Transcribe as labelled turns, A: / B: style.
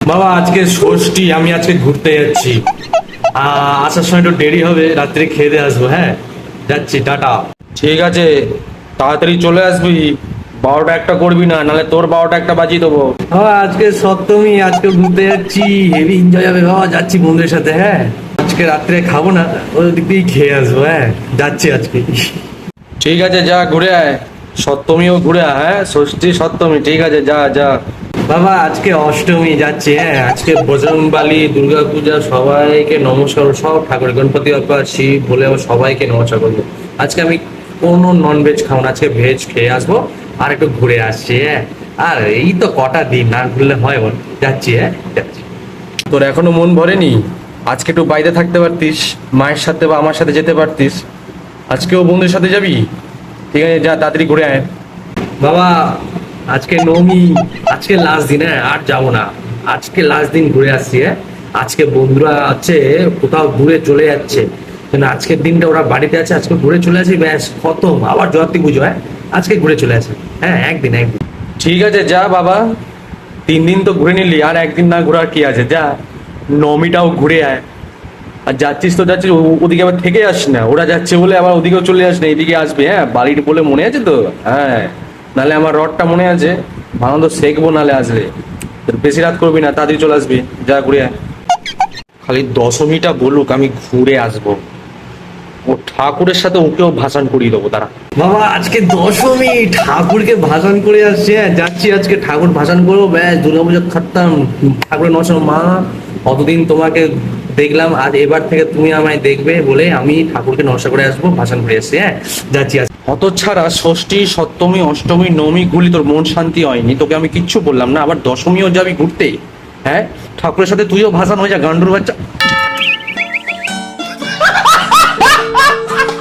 A: বাবা আজকে ষষ্ঠী, আমি আজকে ঘুরতে যাচ্ছি। আসার সময় একটু দেরি হবে, রাত্রে খেয়ে দিয়ে আসবো। হ্যাঁ, যাচ্ছি, টাটা।
B: ঠিক আছে, তাড়াতাড়ি চলে আসবি। 12টা একটা করবি না, নাহলে তোর 12টা একটা বাজিয়ে দেবো।
A: বাবা আজকে সপ্তমী, আজকে ঘুরতে যাচ্ছি, হেভি এনজয় হবে বাবা, যাচ্ছি বন্ধুদের সাথে। হ্যাঁ, আজকে রাত্রে খাবো না, ওই দিক দিয়েই খেয়ে আসবো। হ্যাঁ, যাচ্ছি আজকে।
B: ঠিক আছে, যা ঘুরে আয়। সপ্তমীও ঘুরে আয়। হ্যাঁ, ষষ্ঠী সপ্তমী, ঠিক আছে, যা যা।
A: বাবা আজকে অষ্টমী, যাচ্ছি। হ্যাঁ, আজকে বজরংবলী, দুর্গা পূজা, সবাইকে নমস্কার, সব ঠাকুর, গণপতি বাপ্পা, শিব বলে সবাইকে নমস্কার করবো। আজকে আমি কোনো ননভেজ খাবো না, আজকে ভেজ খেয়ে আসবো আর একটু ঘুরে আসছি। হ্যাঁ, আর এই তো কটা দিন, না ঘুরলে হয় বল? যাচ্ছি, হ্যাঁ যাচ্ছি।
B: তোর এখনো মন ভরেনি? আজকে একটু বাইরে থাকতে পারতিস, মায়ের সাথে বা আমার সাথে যেতে পারতিস। আজকেও বন্ধুদের সাথে যাবি? ঠিক আছে, যা তাড়াতাড়ি ঘুরে আয়।
A: বাবা আজকে নবমী, আজকে লাস্ট দিন। হ্যাঁ, আর যাবো না, আজকে লাস্ট দিন ঘুরে আসছি। হ্যাঁ, আজকে বন্ধুরা আছে কোথাও ঘুরে চলে যাচ্ছে, কিন্তু আজকের দিনটা ওরা বাড়িতে আছে, আজকে ঘুরে চলে আসি, ব্যাস খতম, আবার জয়ন্তী পুজো। হ্যাঁ, আজকে ঘুরে চলে আসি। হ্যাঁ, একদিন একদিন।
B: ঠিক আছে, যা বাবা। 3 দিন তো ঘুরে নিলি, আর একদিন না ঘোরার কি আছে? যা, নমিটাও ঘুরে আয়। আর যাচ্ছিস তো যাচ্ছিস, ওদিকে আবার থেকে যাস না। ওরা যাচ্ছে বলে আবার ওদিকেও চলে যাস না, এদিকে আসবে। হ্যাঁ, বাড়ির বলে মনে আছে তো? হ্যাঁ, নাহলে আমার রডটা মনে আছে, ভালো তো শেখবো নাহলে আসলে। তোর বেশি রাত করবি না, তাড়াতাড়ি চলে আসবি। যা ঘুরে আয়। খালি দশমীটা বলুক, আমি ঘুরে আসবো। ও ঠাকুরের সাথে ওকেও ভাসান করিয়ে দেবো তারা।
A: বাবা আজকে দশমী, ঠাকুরকে ভাসান করে আসছে। হ্যাঁ, যাচ্ছি আজকে ঠাকুর ভাসান করবো, ব্যাস দুর্গাপুজো খাতাম। ঠাকুরের নশো মা, অতদিন তোমাকে দেখলাম, আজ এবার থেকে তুমি আমায় দেখবে বলে আমি ঠাকুরকে নশা করে আসবো, ভাসান করে আসছি। হ্যাঁ, যাচ্ছি আজকে।
B: হতচ্ছাড়া, ষষ্ঠী সপ্তমী অষ্টমী নবমী ঘুরলি, তোর মন শান্তি হয়নি? তোকে আমি কিচ্ছু বললাম না, আবার দশমীও যাবি ঘুরতে? হ্যাঁ, ঠাকুরের সাথে তুইও ভাসান হয়ে যা, গান্ডুর বাচ্চা।